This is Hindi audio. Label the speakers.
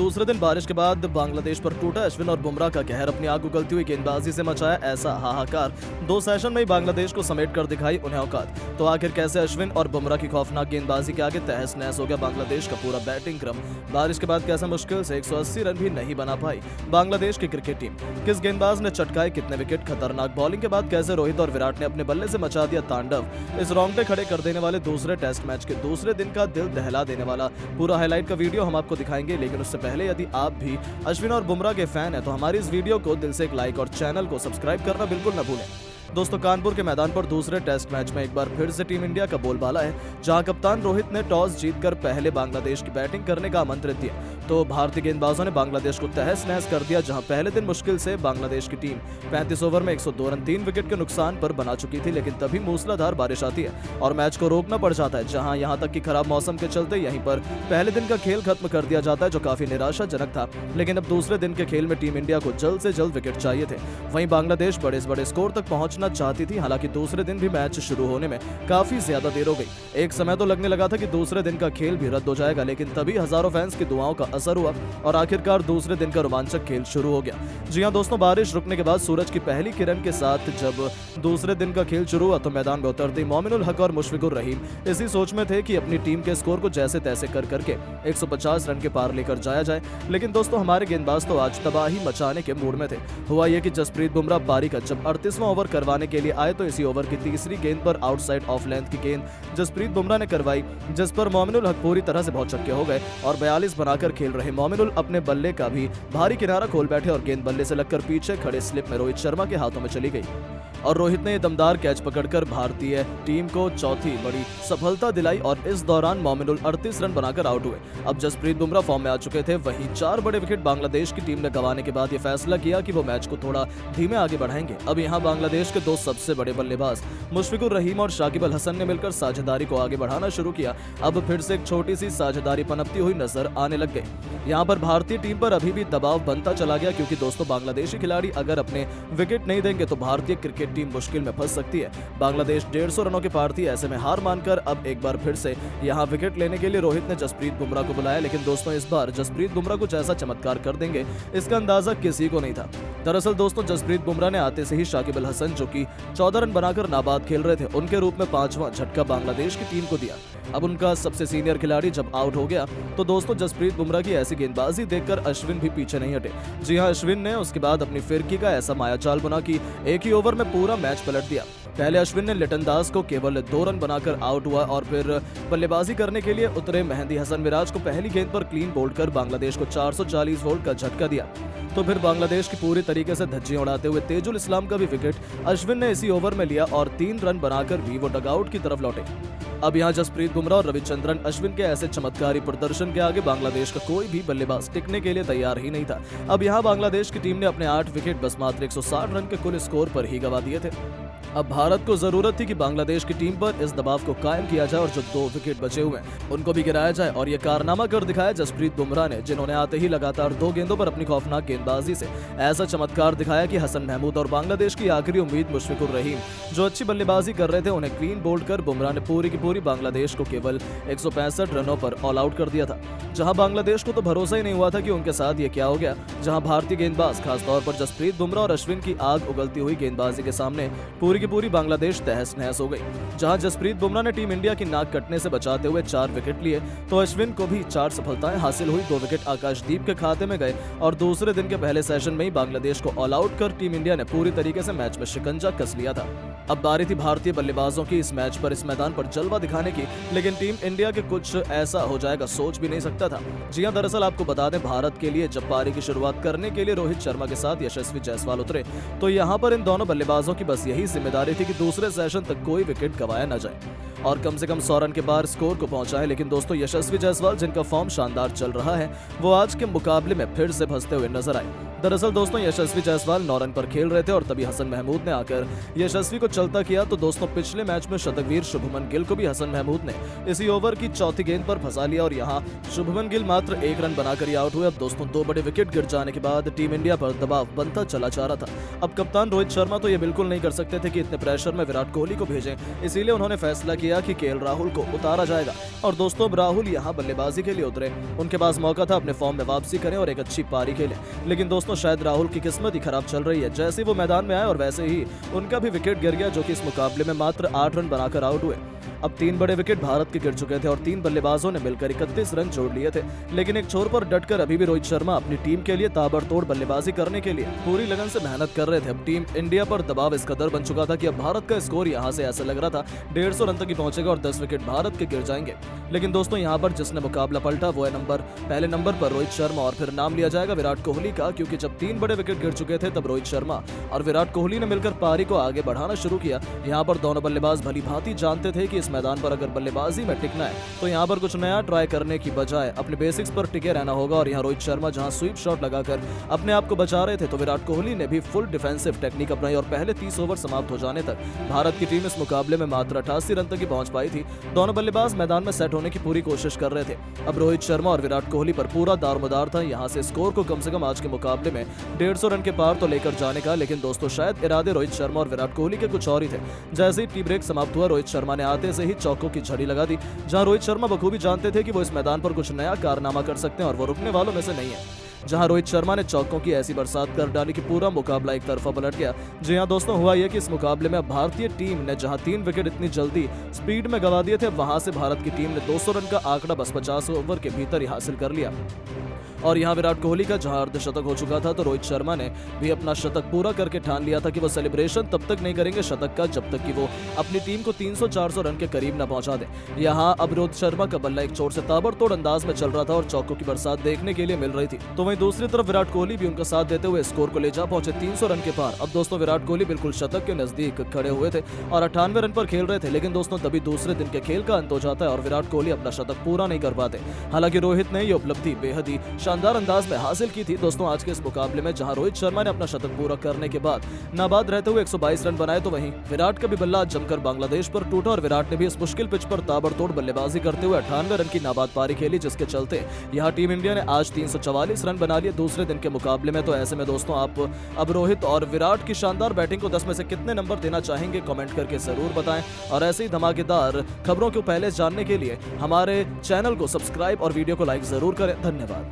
Speaker 1: दूसरे दिन बारिश के बाद बांग्लादेश पर टूटा अश्विन और बुमराह का कहर। अपनी आग उगलती हुई गेंदबाजी से मचाया ऐसा हाहाकार, 2 सेशन में ही बांग्लादेश को समेट कर दिखाई उन्हें औकात। तो आखिर कैसे अश्विन और बुमराह की खौफनाक गेंदबाजी के आगे तहस नहस हो गया बांग्लादेश का पूरा बैटिंग क्रम। बारिश के बाद कैसे मुश्किल से 180 रन भी नहीं बना पाई बांग्लादेश की क्रिकेट टीम। किस गेंदबाज ने चटकाए कितने विकेट, खतरनाक बॉलिंग के बाद कैसे रोहित और विराट ने अपने बल्ले से मचा दिया तांडव। इस रोंगटे खड़े कर देने वाले दूसरे टेस्ट मैच के दूसरे दिन का दिल दहला देने वाला पूरा हाईलाइट का वीडियो हम आपको दिखाएंगे। लेकिन उससे पहले यदि आप भी अश्विन और बुमराह के फैन हैं तो हमारी इस वीडियो को दिल से एक लाइक और चैनल को सब्सक्राइब करना बिल्कुल न भूलें। दोस्तों, कानपुर के मैदान पर दूसरे टेस्ट मैच में एक बार फिर से टीम इंडिया का बोलबाला है, जहां कप्तान रोहित ने टॉस जीतकर पहले बांग्लादेश की बैटिंग करने का आमंत्रित दिया तो भारतीय गेंदबाजों ने बांग्लादेश को तहस नहस कर दिया। जहां पहले दिन मुश्किल से बांग्लादेश की टीम 35 ओवर में 102 रन 3 विकेट के नुकसान पर बना चुकी थी, लेकिन तभी मूसलाधार बारिश आती है और मैच को रोकना पड़ जाता है। जहां यहां तक कि खराब मौसम के चलते यहीं पर पहले दिन का खेल खत्म कर दिया जाता है, जो काफी निराशाजनक था। लेकिन अब दूसरे दिन के खेल में टीम इंडिया को जल्द से जल्द विकेट चाहिए थे। वहीं बांग्लादेश बड़े से बड़े स्कोर तक पहुंचना चाहती थी। हालांकि दूसरे दिन भी मैच शुरू होने में काफी ज्यादा देर हो गई। एक समय तो लगने लगा था कि दूसरे दिन का खेल भी रद्द हो जाएगा, लेकिन तभी हजारों फैंस की दुआओं का असर हुआ और आखिरकार दूसरे दिन का रोमांचक खेल शुरू हो गया। जी हां दोस्तों, बारिश रुकने के बाद सूरज की पहली किरण के साथ जब दूसरे दिन का खेल शुरू हुआ तो मैदान में उतरते मोमिनुल हक और मुशफिकुर रहीम इसी सोच में थे कि अपनी टीम के स्कोर को जैसे तैसे कर करके 150 रन के पार लेकर जाया जाए। लेकिन दोस्तों, हमारे गेंदबाज तो आज तबाही मचाने के मूड में थे। हुआ यह कि जसप्रीत बुमराह पारी का जब 38वां ओवर करवाने के लिए आए तो इसी ओवर की तीसरी गेंद पर आउटसाइड ऑफ लेंथ की गेंद जसप्रीत बुमराह ने करवाई, जिस पर मोमिनुल हक पूरी तरह से बहुत छक्के हो गए और 42 बनाकर खेल रहे मोमिनुल अपने बल्ले का भी भारी किनारा खोल बैठे और गेंद बल्ले से लगकर पीछे खड़े स्लिप में रोहित शर्मा के हाथों में चली गई और रोहित ने दमदार कैच पकड़कर भारतीय टीम को चौथी बड़ी सफलता दिलाई और इस दौरान मोमिनुल 38 रन बनाकर आउट हुए। अब जसप्रीत बुमराह फॉर्म में आ चुके थे। वहीं 4 बड़े विकेट बांग्लादेश की टीम ने गंवाने के बाद यह फैसला किया कि वो मैच को थोड़ा धीमे आगे बढ़ाएंगे। अब यहां बांग्लादेश के 2 सबसे बड़े बल्लेबाज मुशफिकुर रहीम और शाकिब अल हसन ने मिलकर साझेदारी को आगे बढ़ाना शुरू किया। अब फिर से एक छोटी सी साझेदारी पनपती हुई नजर आने लग गई। यहाँ पर भारतीय टीम पर अभी भी दबाव बनता चला गया, क्योंकि दोस्तों बांग्लादेशी खिलाड़ी अगर अपने विकेट नहीं देंगे तो भारतीय क्रिकेट टीम मुश्किल में फंस सकती है। बांग्लादेश 150 रनों के पार थी। ऐसे में हार मानकर अब एक बार फिर से यहाँ विकेट लेने के लिए रोहित ने जसप्रीत बुमराह को बुलाया। लेकिन दोस्तों, इस बार जसप्रीत बुमराह कुछ ऐसा चमत्कार कर देंगे इसका अंदाजा किसी को नहीं था। दरअसल दोस्तों, जसप्रीत बुमराह ने आते से ही शाकिब अल हसन, जो कि 14 रन बनाकर नाबाद खेल रहे थे, उनके रूप में 5वां झटका बांग्लादेश की टीम को दिया। अब उनका सबसे सीनियर खिलाड़ी जब आउट हो गया तो दोस्तों जसप्रीत बुमराह की ऐसी गेंदबाजी देखकर अश्विन भी पीछे नहीं हटे। जी हां, अश्विन ने उसके बाद अपनी फिरकी का ऐसा मायाजाल बना कि एक ही ओवर में पूरा मैच पलट दिया। पहले अश्विन ने लिटन दास को केवल 2 रन बनाकर आउट हुआ और फिर बल्लेबाजी करने के लिए उतरे मेहंदी हसन मिराज को पहली गेंद पर क्लीन बोल्ड कर बांग्लादेश को 440 वोल्ट का झटका दिया। तो फिर बांग्लादेश की पूरी तरीके से धज्जियां उड़ाते हुए तेजुल इस्लाम का भी विकेट अश्विन ने इसी ओवर में लिया और 3 रन बनाकर भी वो डगआउट की तरफ लौटे। अब यहाँ जसप्रीत बुमराह और रविचंद्रन अश्विन के ऐसे चमत्कारी प्रदर्शन के आगे बांग्लादेश का कोई भी बल्लेबाज टिकने के लिए तैयार ही नहीं था। अब यहाँ बांग्लादेश की टीम ने अपने 8 विकेट बस मात्र 160 रन के कुल स्कोर पर ही गंवा दिए थे। अब भारत को जरूरत थी कि बांग्लादेश की टीम पर इस दबाव को कायम किया जाए और जो 2 विकेट बचे हुए हैं उनको भी गिराया जाए, और ये कारनामा कर दिखाया जसप्रीत बुमराह ने, जिन्होंने आते ही लगातार 2 गेंदों पर अपनी खौफनाक गेंदबाजी से ऐसा चमत्कार दिखाया कि हसन महमूद और बांग्लादेश की आखिरी उम्मीद मुशफिकुर रहीम, जो अच्छी बल्लेबाजी कर रहे थे, उन्हें क्लीन बोल्ड कर बुमराह ने पूरी की पूरी बांग्लादेश को केवल 165 रनों पर ऑल आउट कर दिया था। जहां बांग्लादेश को तो भरोसा ही नहीं हुआ था कि उनके साथ ये क्या हो गया। जहां भारतीय गेंदबाज खासतौर पर जसप्रीत बुमराह और अश्विन की आग उगलती हुई गेंदबाजी के सामने पूरी की पूरी बांग्लादेश तहस नहस हो गई। जहां जसप्रीत बुमराह ने टीम इंडिया की नाक कटने से बचाते हुए 4 विकेट लिए तो अश्विन को भी 4 सफलताएं हासिल हुई। 2 विकेट आकाशदीप के खाते में गए और दूसरे दिन के पहले सेशन में ही बांग्लादेश को ऑल आउट कर टीम इंडिया ने पूरी तरीके से मैच में शिकंजा कस लिया था। अब बारी थी भारतीय बल्लेबाजों की इस मैच पर, इस मैदान पर जलवा दिखाने की, लेकिन टीम इंडिया के कुछ ऐसा हो जाएगा सोच भी नहीं सकता था। जी हां, दरअसल आपको बता दें, भारत के लिए जब पारी की शुरुआत करने के लिए रोहित शर्मा के साथ यशस्वी जायसवाल उतरे तो यहां पर इन दोनों बल्लेबाजों की बस यही जिम्मेदारी थी कि दूसरे सेशन तक कोई विकेट गंवाया न जाए और कम से कम 100 रन के बाहर स्कोर को पहुंचाए। लेकिन दोस्तों, यशस्वी जायसवाल, जिनका फॉर्म शानदार चल रहा है, वो आज के मुकाबले में फिर से फंसते हुए नजर आए। दरअसल दोस्तों, यशस्वी जायसवाल 9 रन पर खेल रहे थे और तभी हसन महमूद ने आकर यशस्वी को चलता किया। तो दोस्तों, पिछले मैच में शतकवीर शुभमन गिल को भी हसन महमूद ने इसी ओवर की चौथी गेंद पर फंसा लिया और यहाँ शुभमन गिल मात्र 1 रन बनाकर ही आउट हुए। अब दोस्तों, 2 बड़े विकेट गिर जाने के बाद टीम इंडिया पर दबाव बनता चला जा रहा था। अब कप्तान रोहित शर्मा तो ये बिल्कुल नहीं कर सकते थे कि इतने प्रेशर में विराट कोहली को भेजें, इसीलिए उन्होंने फैसला किया किया कि केएल राहुल को उतारा जाएगा और दोस्तों अब राहुल यहाँ बल्लेबाजी के लिए उतरे। उनके पास मौका था अपने फॉर्म में वापसी करें और एक अच्छी पारी खेलें, लेकिन दोस्तों शायद राहुल की किस्मत ही खराब चल रही है। जैसे ही वो मैदान में आए और वैसे ही उनका भी विकेट गिर गया, जो कि इस मुकाबले में मात्र 8 रन बनाकर आउट हुए। अब 3 बड़े विकेट भारत के गिर चुके थे और 3 बल्लेबाजों ने मिलकर 31 रन जोड़ लिए थे, लेकिन एक छोर पर डटकर अभी भी रोहित शर्मा अपनी टीम के लिए ताबड़तोड़ बल्लेबाजी करने के लिए पूरी लगन से मेहनत कर रहे थे। अब टीम इंडिया पर दबाव इस कदर बन चुका था कि अब भारत का स्कोर यहां से ऐसा लग रहा था 150 रन तक ही पहुंचेगा और 10 विकेट भारत के गिर जाएंगे। लेकिन दोस्तों यहां पर जिसने मुकाबला पलटा वो है पहले नंबर पर रोहित शर्मा, और फिर नाम लिया जाएगा विराट कोहली का, क्योंकि जब 3 बड़े विकेट गिर चुके थे तब रोहित शर्मा और विराट कोहली ने मिलकर पारी को आगे बढ़ाना शुरू किया। यहाँ पर दोनों बल्लेबाज भली भांति जानते थे कि इस मैदान पर अगर बल्लेबाजी में टिकना है तो यहाँ पर कुछ नया ट्राई करने की बजाय अपने बेसिक्स पर टिके रहना होगा। और यहाँ रोहित शर्मा जहाँ स्वीप शॉट लगाकर अपने आप को बचा रहे थे तो विराट कोहली ने भी फुल डिफेंसिव टेक्निक अपनाई और पहले 30 ओवर समाप्त हो जाने तक भारत की टीम इस मुकाबले में मात्र 88 रन तक ही पहुंच पाई थी। दोनों बल्लेबाज मैदान में सेट होने की पूरी कोशिश कर रहे थे। अब रोहित शर्मा और विराट कोहली पर पूरा दारोमदार था यहाँ से स्कोर को कम से कम आज के मुकाबले में 150 रन के पार तो लेकर जाने का। लेकिन दोस्तों शायद इरादे रोहित शर्मा और विराट कोहली के कुछ और ही थे। जैसे ही टी ब्रेक समाप्त हुआ रोहित शर्मा ने आते से ही चौकों की झड़ी लगा दी, जहां रोहित शर्मा बखूबी जानते थे कि वो इस मैदान पर कुछ नया कारनामा कर सकते हैं और वो रुकने वालों में से नहीं है। जहां रोहित शर्मा ने चौकों की ऐसी बरसात कर डाली कि पूरा मुकाबला एक तरफा पलट गया। जी हां दोस्तों, हुआ यह कि इस मुकाबले में भारतीय टीम ने जहां 3 विकेट इतनी जल्दी स्पीड में गंवा दिए थे, वहां से भारत की टीम ने 200 रन का आंकड़ा बस 50 ओवर के भीतर ही हासिल कर लिया। और यहाँ विराट कोहली का जहां अर्धशतक हो चुका था तो रोहित शर्मा ने भी अपना शतक पूरा करके ठान लिया था कि वो सेलिब्रेशन तब तक नहीं करेंगे शतक का जब तक कि वो अपनी टीम को 300-400 रन के करीब न पहुंचा दे। यहाँ अब रोहित शर्मा का बल्ला एक चोट से ताबड़तोड़ अंदाज में चल रहा था और चौकों की बरसात देखने के लिए मिल रही थी। तो वहीं दूसरी तरफ विराट कोहली भी उनका साथ देते हुए स्कोर को ले जा पहुंचे 300 रन के पार। अब दोस्तों विराट कोहली बिल्कुल शतक के नजदीक खड़े हुए थे और 98 रन पर खेल रहे थे, लेकिन दोस्तों तभी दूसरे दिन के खेल का अंत हो जाता है और विराट कोहली अपना शतक पूरा नहीं कर पाते। हालांकि रोहित ने ये उपलब्धि बेहद ही शानदार अंदाज में हासिल की थी। दोस्तों आज के इस मुकाबले में जहां रोहित शर्मा ने अपना शतक पूरा करने के बाद नाबाद रहते हुए 122 रन बनाए, तो वहीं विराट का भी बल्ला जमकर बांग्लादेश पर टूटा और विराट ने भी इस मुश्किल पिच पर ताबड़तोड़ बल्लेबाजी करते हुए 98 रन की नाबाद पारी खेली, जिसके चलते यहाँ टीम इंडिया ने आज 344 रन बना लिए दूसरे दिन के मुकाबले में। तो ऐसे में दोस्तों आप अब रोहित और विराट की शानदार बैटिंग को 10 में से कितने नंबर देना चाहेंगे कमेंट करके जरूर बताएं। और ऐसे ही धमाकेदार खबरों को पहले जानने के लिए हमारे चैनल को सब्सक्राइब और वीडियो को लाइक जरूर करें। धन्यवाद।